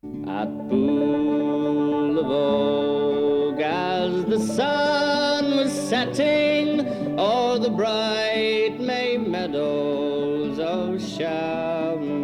At Pool of Oak, as the sun was setting o'er the bright May meadows of Chamelire,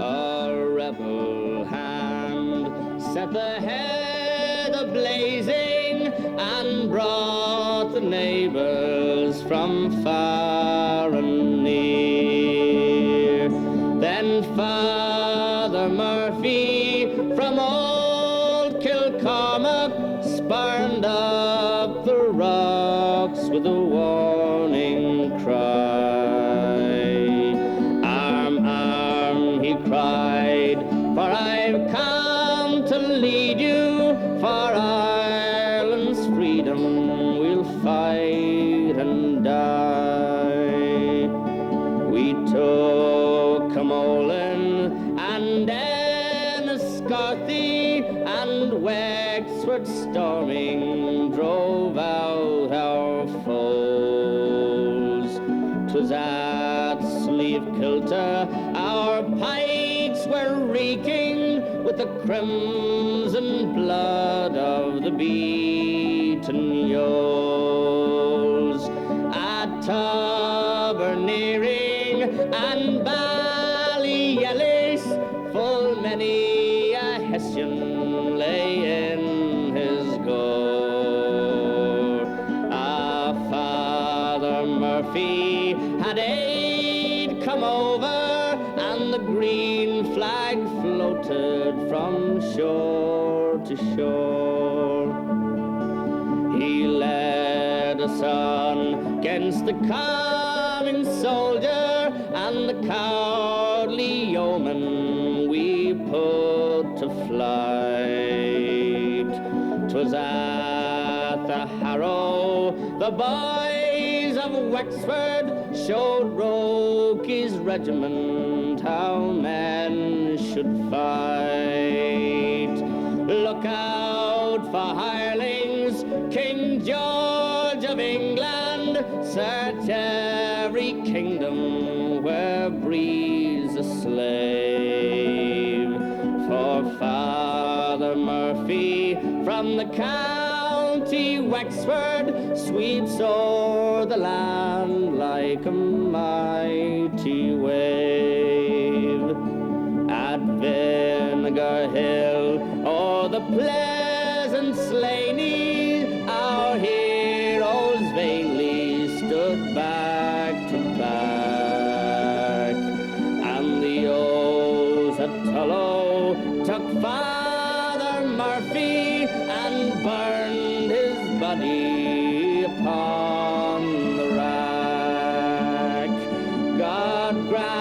a rebel hand set the head a-blazing and brought the neighbors from far and near. Then Father Murphy from old Kilcormac spurned up the rocks with a warning cry. Arm, arm, he cried, for I've come to lead you, for Ireland's freedom we'll fight and die. We took Camolin and Enniscorthy and Wexford storming drove out our foes. 'Twas at Slieve-Kilter our pikes were reeking with the crimson blood of the beaten yos. At Taberneering and Ballyellis full many a Hessian lay in his gore. Our Father Murphy had aid come over, and the green flag floated from shore to shore. He led us on against the coming soldier, and the cowardly yeomen we put to flight. 'Twas at the Harrow the boys of Wexford showed Roke's regiment how men should fight. Look out for hirelings, King George of England, search every kingdom where breathes a slave. For Father Murphy from the county Wexford sweeps o'er the land like a mighty wave. At Vinegar Hill o'er the pleasant Slaney our heroes vainly stood back to back, and the O's at Tullow took Father Murphy and burned his body upon the rack. God grant